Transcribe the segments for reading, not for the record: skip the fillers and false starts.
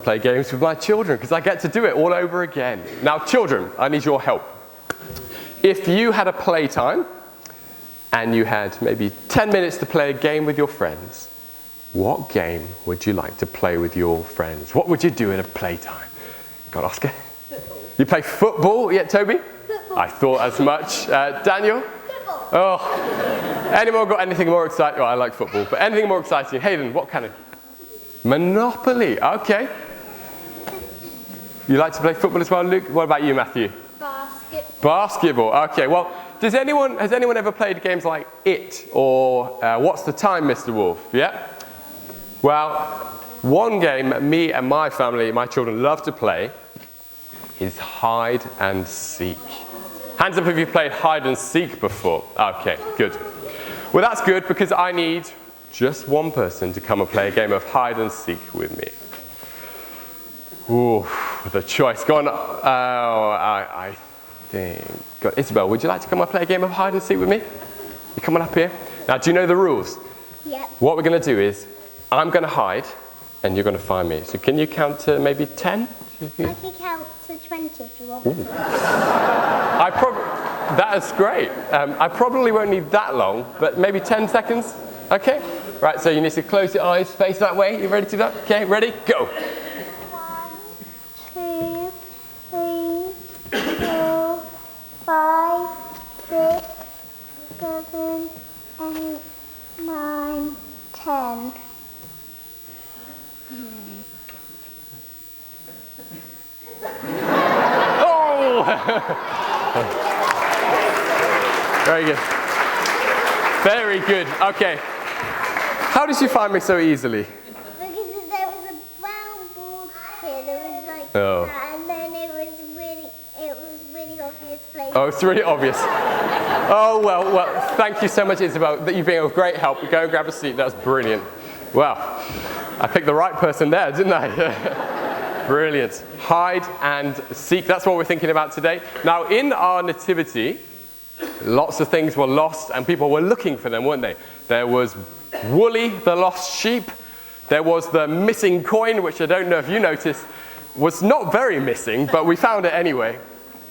Play games with my children because I get to do it all over again. Now, children, I need your help. If you had a playtime and you had maybe 10 minutes to play a game with your friends, what game would you like to play with your friends? What would you do in a playtime? Go on, Oscar. Football. You play football? Yeah, Toby? Football. I thought as much. Daniel? Football. Oh, anyone got anything more exciting? Oh, I like football, but anything more exciting? Hayden, what kind of? Monopoly, okay. You like to play football as well, Luke? What about you, Matthew? Basketball, okay. Well, has anyone ever played games like It or What's the Time, Mr. Wolf? Yeah? Well, one game me and my family, my children love to play is hide and seek. Hands up if you've played hide and seek before. Okay, good. Well, that's good because I need just one person to come and play a game of hide and seek with me. Ooh, the choice. Go on. I think. God, Isabel, would you like to come and play a game of hide and seek with me? You coming up here? Now, do you know the rules? Yep. What we're going to do is, I'm going to hide, and you're going to find me. So can you count to maybe 10? I can count to 20 if you want. That is great. I probably won't need that long, but maybe 10 seconds? Okay? Right, so you need to close your eyes, face that way. You ready to do that? Okay, ready? Go. 1, 2, 3, 4, 5, 6, 7, 8, 9, 10. Oh! Very good. Very good. Okay. How did you find me so easily? Because there was a brown board here, there was like Oh. that, and then it was really obvious place. Oh, it's really obvious. Oh, well, thank you so much, Isabel. That you've been of great help. Go and grab a seat. That's brilliant. Wow. I picked the right person there, didn't I? Brilliant. Hide and seek. That's what we're thinking about today. Now, in our nativity, lots of things were lost and people were looking for them, weren't they? There was Wooly, the lost sheep. There was the missing coin, which I don't know if you noticed, was not very missing, but we found it anyway.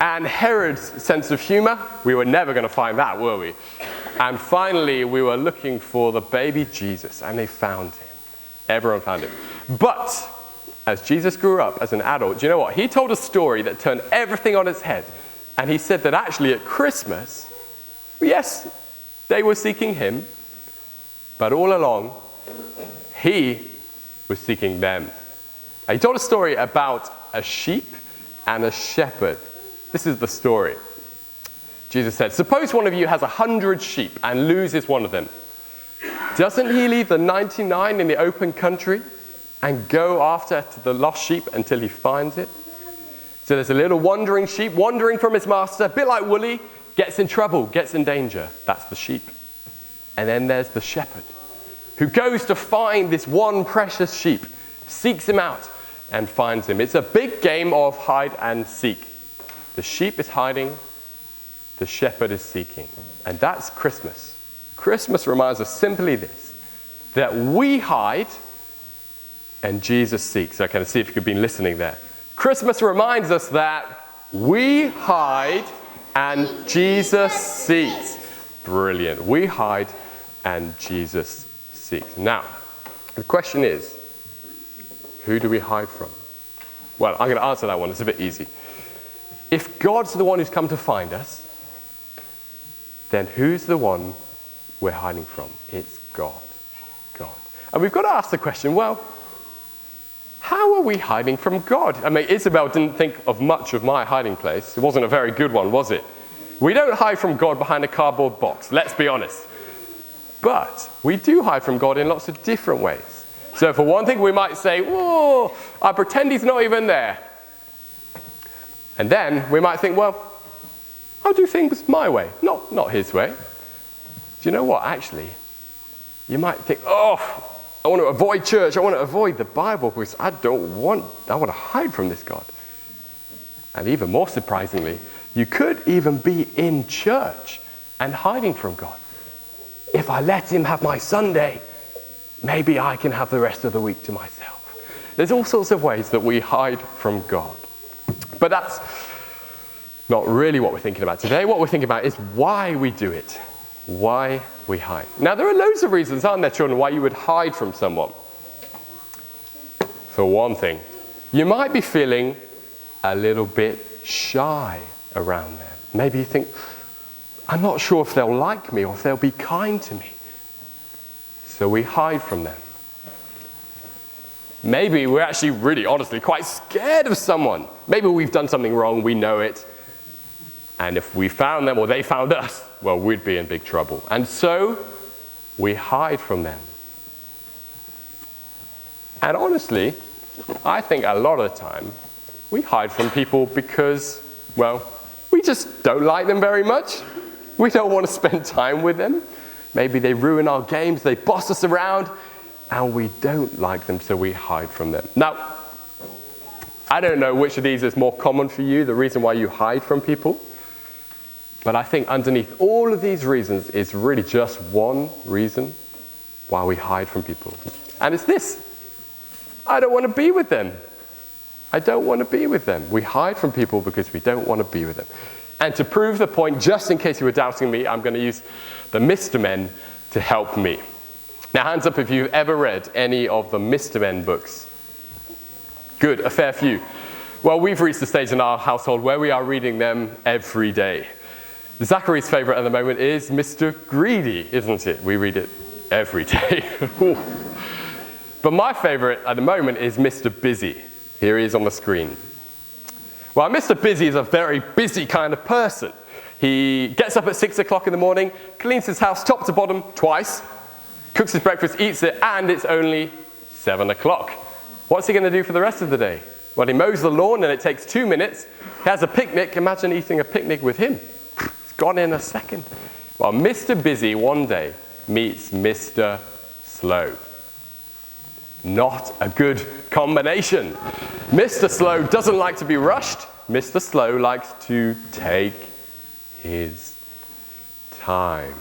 And Herod's sense of humor, we were never going to find that, were we? And finally, we were looking for the baby Jesus, and they found him. Everyone found him. But as Jesus grew up as an adult, do you know what? He told a story that turned everything on its head. And he said that actually at Christmas, yes, they were seeking him, but all along, he was seeking them. He told a story about a sheep and a shepherd. This is the story. Jesus said, suppose one of you has 100 sheep and loses one of them. Doesn't he leave the 99 in the open country and go after the lost sheep until he finds it? So there's a little wandering sheep, wandering from his master, a bit like Wooly, gets in trouble, gets in danger. That's the sheep. And then there's the shepherd, who goes to find this one precious sheep, seeks him out, and finds him. It's a big game of hide and seek. The sheep is hiding, the shepherd is seeking. And that's Christmas. Christmas reminds us simply this, that we hide and Jesus seeks. Okay, let's see if you've been listening there. Christmas reminds us that we hide and Jesus seeks. Brilliant. We hide and Jesus seeks. Now, the question is, who do we hide from? Well, I'm going to answer that one. It's a bit easy. If God's the one who's come to find us, then who's the one we're hiding from? It's God. God. And we've got to ask the question, well, how are we hiding from God? I mean, Isabel didn't think of much of my hiding place. It wasn't a very good one, was it? We don't hide from God behind a cardboard box, let's be honest. But we do hide from God in lots of different ways. So for one thing, we might say, whoa, I pretend he's not even there. And then we might think, well, I'll do things my way, not his way. Do you know what, actually? You might think, oh, I want to avoid church, I want to avoid the Bible because I want to hide from this God. And even more surprisingly, you could even be in church and hiding from God. If I let him have my Sunday, maybe I can have the rest of the week to myself. There's all sorts of ways that we hide from God. But that's not really what we're thinking about today. What we're thinking about is why we do it, why we hide. Now, there are loads of reasons, aren't there, children, why you would hide from someone. For one thing, you might be feeling a little bit shy around them. Maybe you think, I'm not sure if they'll like me or if they'll be kind to me. So we hide from them. Maybe we're actually really honestly quite scared of someone. Maybe we've done something wrong, we know it. And if we found them or they found us, well, we'd be in big trouble. And so we hide from them. And honestly, I think a lot of the time we hide from people because, well, we just don't like them very much. We don't want to spend time with them. Maybe they ruin our games, they boss us around, and we don't like them, so we hide from them. Now, I don't know which of these is more common for you, the reason why you hide from people. But I think underneath all of these reasons is really just one reason why we hide from people. And it's this: I don't want to be with them. I don't want to be with them. We hide from people because we don't want to be with them. And to prove the point, just in case you were doubting me, I'm going to use the Mr. Men to help me. Now, hands up if you've ever read any of the Mr. Men books. Good, a fair few. Well, we've reached the stage in our household where we are reading them every day. Zachary's favorite at the moment is Mr. Greedy, isn't it? We read it every day. But my favorite at the moment is Mr. Busy. Here he is on the screen. Well, Mr. Busy is a very busy kind of person. He gets up at 6 o'clock in the morning, cleans his house top to bottom twice, cooks his breakfast, eats it, and it's only 7 o'clock. What's he going to do for the rest of the day? Well, he mows the lawn and it takes 2 minutes. He has a picnic. Imagine eating a picnic with him. It's gone in a second. Well, Mr. Busy one day meets Mr. Slow. Not a good combination. Mr. Slow doesn't like to be rushed. Mr. Slow likes to take his time.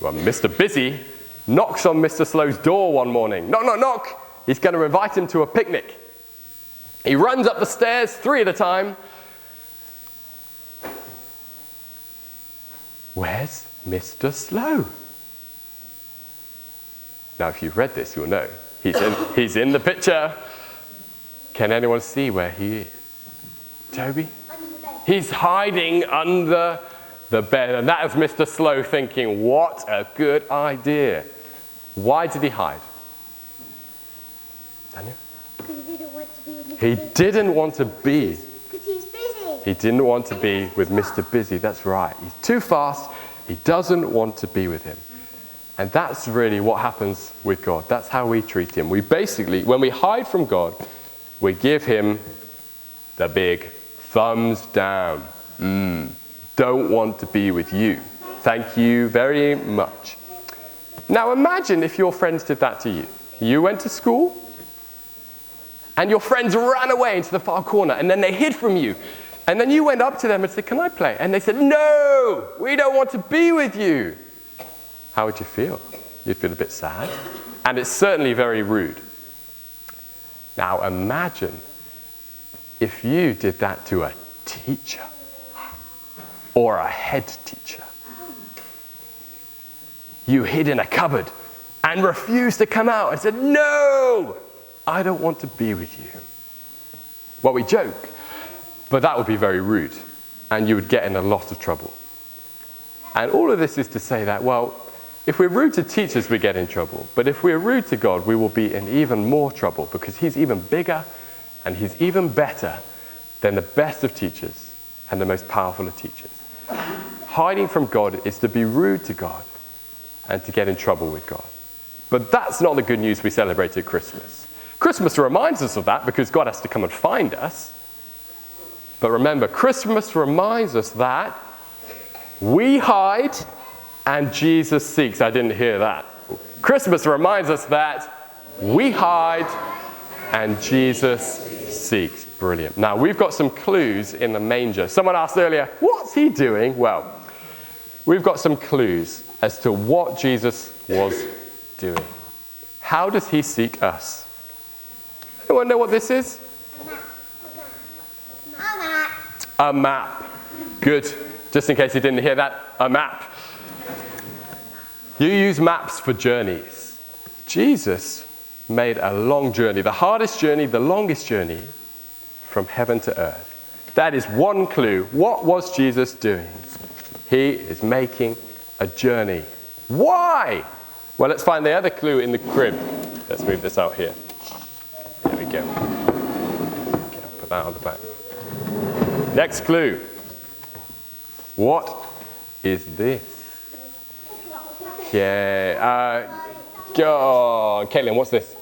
Well, Mr. Busy knocks on Mr. Slow's door one morning. Knock, knock, knock. He's going to invite him to a picnic. He runs up the stairs, 3 at a time. Where's Mr. Slow? Now, if you've read this, you'll know. He's in the picture. Can anyone see where he is? Toby? Under the bed. He's hiding under the bed. And that is Mr. Slow thinking, what a good idea. Why did he hide? Daniel? Because he didn't want to be with Mr. He Busy. didn't want to be. Because he's busy. He didn't want to be with Mr. Busy. That's right. He's too fast. He doesn't want to be with him. And that's really what happens with God. That's how we treat him. We basically, when we hide from God, we give him the big thumbs down. Don't want to be with you. Thank you very much. Now imagine if your friends did that to you. You went to school, and your friends ran away into the far corner, and then they hid from you. And then you went up to them and said, can I play? And they said, no, we don't want to be with you. How would you feel? You'd feel a bit sad. And it's certainly very rude. Now imagine if you did that to a teacher or a head teacher. You hid in a cupboard and refused to come out and said, no, I don't want to be with you. Well, we joke, but that would be very rude and you would get in a lot of trouble. And all of this is to say that, well, if we're rude to teachers, we get in trouble. But if we're rude to God, we will be in even more trouble because he's even bigger and he's even better than the best of teachers and the most powerful of teachers. Hiding from God is to be rude to God and to get in trouble with God. But that's not the good news we celebrate at Christmas. Christmas reminds us of that because God has to come and find us. But remember, Christmas reminds us that we hide and Jesus seeks. I didn't hear that. Christmas reminds us that we hide and Jesus seeks. Brilliant. Now, we've got some clues in the manger. Someone asked earlier, what's he doing? Well, we've got some clues as to what Jesus was doing. How does he seek us? Anyone know what this is? A map. A map. Good. Just in case you didn't hear that, a map. You use maps for journeys. Jesus made a long journey, the hardest journey, the longest journey from heaven to earth. That is one clue. What was Jesus doing? He is making a journey. Why? Well, let's find the other clue in the crib. Let's move this out here. There we go. Okay, I'll put that on the back. Next clue. What is this? Yeah. Go on. Caitlin, what's this?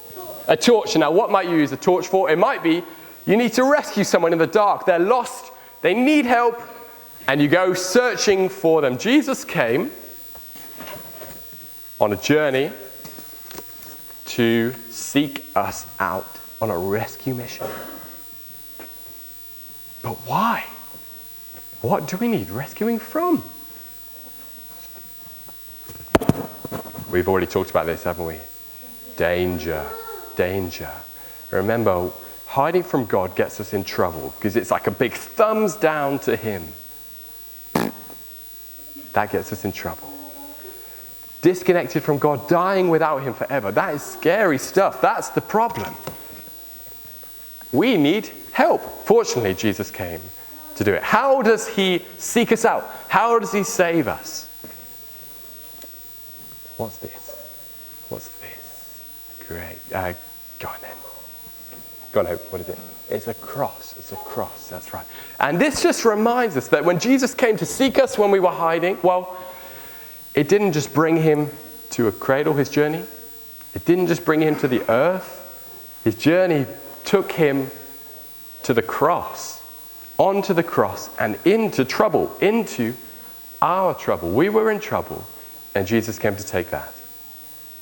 A torch. Now, what might you use a torch for? It might be you need to rescue someone in the dark. They're lost. They need help. And you go searching for them. Jesus came on a journey to seek us out on a rescue mission. But why? What do we need rescuing from? We've already talked about this, haven't we? Danger. Danger. Remember, hiding from God gets us in trouble because it's like a big thumbs down to him. That gets us in trouble. Disconnected from God, dying without him forever. That is scary stuff. That's the problem. We need help. Fortunately, Jesus came to do it. How does he seek us out? How does he save us? What's this? What's this? Great. Go on then. Go on, Hope. What is it? It's a cross. It's a cross. That's right. And this just reminds us that when Jesus came to seek us when we were hiding, well, it didn't just bring him to a cradle, his journey. It didn't just bring him to the earth. His journey took him to the cross, onto the cross, and into trouble, into our trouble. We were in trouble, and Jesus came to take that.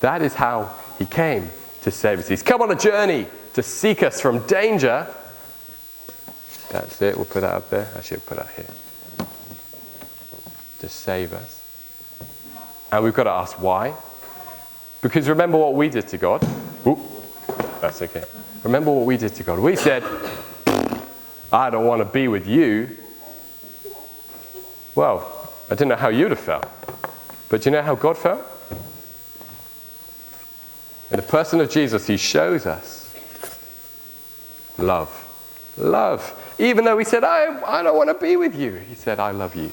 That is how he came to save us. He's come on a journey to seek us from danger. That's it. We'll put that up there. Actually, we'll put that here. To save us. And we've got to ask why. Because remember what we did to God. Ooh, that's okay. Remember what we did to God. We said, I don't want to be with you. Well, I didn't know how you'd have felt. But do you know how God felt? In the person of Jesus, he shows us love. Love. Even though he said, I don't want to be with you. He said, I love you.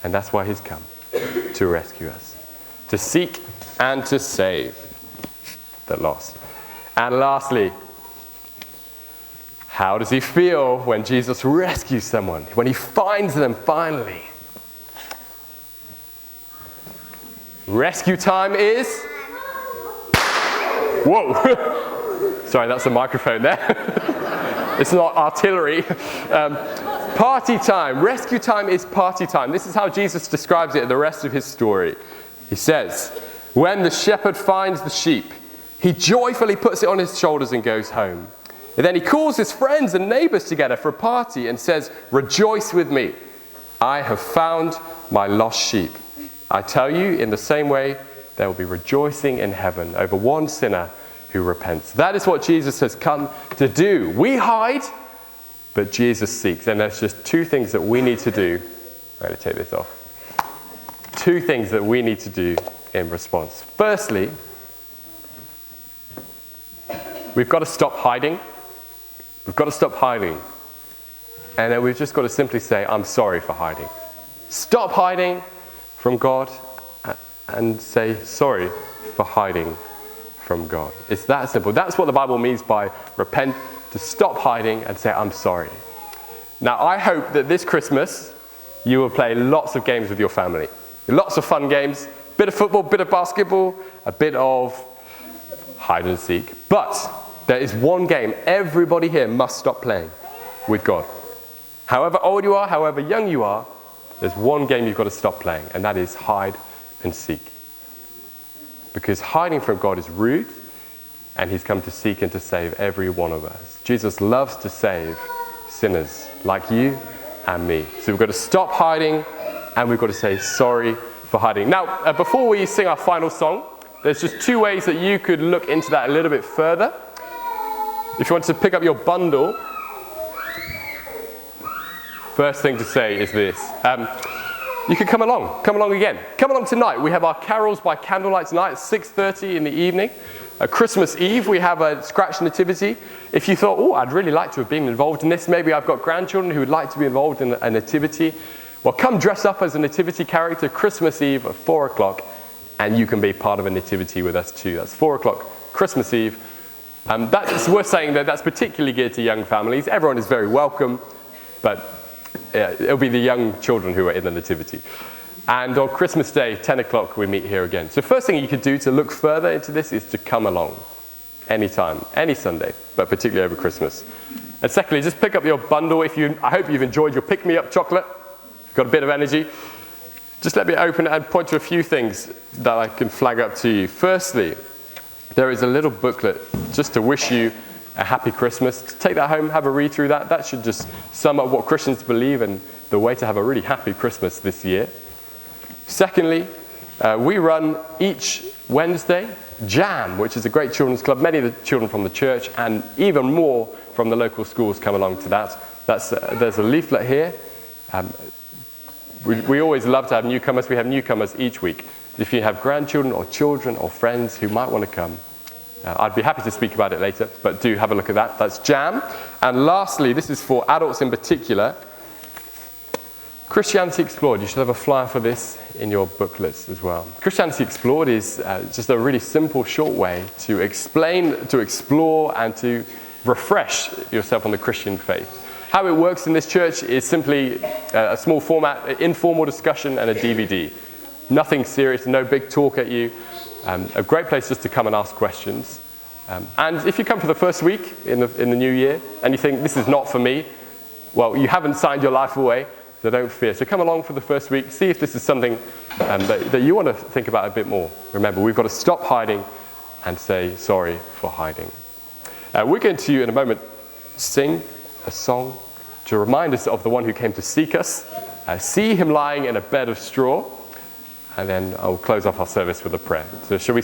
And that's why he's come. To rescue us. To seek and to save the lost. And lastly, how does he feel when Jesus rescues someone? When he finds them finally? Rescue time is... Whoa! Sorry, that's a microphone there. It's not artillery. Party time. Rescue time is party time. This is how Jesus describes it in the rest of his story. He says, when the shepherd finds the sheep, he joyfully puts it on his shoulders and goes home. And then he calls his friends and neighbors together for a party and says, rejoice with me. I have found my lost sheep. I tell you, in the same way, there will be rejoicing in heaven over one sinner who repents. That is what Jesus has come to do. We hide, but Jesus seeks. And there's just two things that we need to do. I'm going to take this off. Two things that we need to do in response. Firstly, we've got to stop hiding. We've got to stop hiding. And then we've just got to simply say, I'm sorry for hiding. Stop hiding from God and say sorry for hiding from God. It's that simple. That's what the Bible means by repent, to stop hiding and say, I'm sorry. Now, I hope that this Christmas you will play lots of games with your family. Lots of fun games, bit of football, bit of basketball, a bit of hide and seek. But there is one game everybody here must stop playing with God. However old you are, however young you are, there's one game you've got to stop playing, and that is hide and seek. Because hiding from God is rude, and he's come to seek and to save every one of us. Jesus loves to save sinners like you and me. So we've got to stop hiding, and we've got to say sorry for hiding. Now, before we sing our final song, there's just two ways that you could look into that a little bit further. If you want to pick up your bundle, first thing to say is this. You can come along again. Come along tonight. We have our carols by candlelight tonight at 6:30 in the evening. Christmas Eve, we have a Scratch Nativity. If you thought, oh, I'd really like to have been involved in this, maybe I've got grandchildren who would like to be involved in a Nativity, well, come dress up as a Nativity character Christmas Eve at 4 o'clock, and you can be part of a Nativity with us too. That's 4 o'clock Christmas Eve. That's worth saying that that's particularly geared to young families. Everyone is very welcome, but it'll be the young children who are in the Nativity. And on Christmas Day, 10 o'clock, we meet here again. So first thing you could do to look further into this is to come along anytime, any Sunday, but particularly over Christmas. And secondly, just pick up your bundle. I hope you've enjoyed your pick-me-up chocolate. Got a bit of energy. Just let me open it and point to a few things that I can flag up to you. Firstly, there is a little booklet just to wish you a happy Christmas. Take that home, have a read through that. That should just sum up what Christians believe and the way to have a really happy Christmas this year. Secondly, we run each Wednesday Jam, which is a great children's club. Many of the children from the church and even more from the local schools come along to that. There's a leaflet here. We always love to have newcomers. We have newcomers each week. If you have grandchildren or children or friends who might want to come, I'd be happy to speak about it later, but do have a look at that. That's Jam. And lastly, this is for adults in particular, Christianity Explored. You should have a flyer for this in your booklets as well. Christianity Explored is just a really simple, short way to explain, to explore, and to refresh yourself on the Christian faith. How it works in this church is simply a small format, informal discussion and a DVD. Nothing serious, no big talk at you. A great place just to come and ask questions. And if you come for the first week in the new year and you think this is not for me, well, you haven't signed your life away, so don't fear. So come along for the first week, see if this is something that you want to think about a bit more. Remember, we've got to stop hiding and say sorry for hiding. We're going to, in a moment, sing a song to remind us of the one who came to seek us, see him lying in a bed of straw, and then I'll close off our service with a prayer. So shall we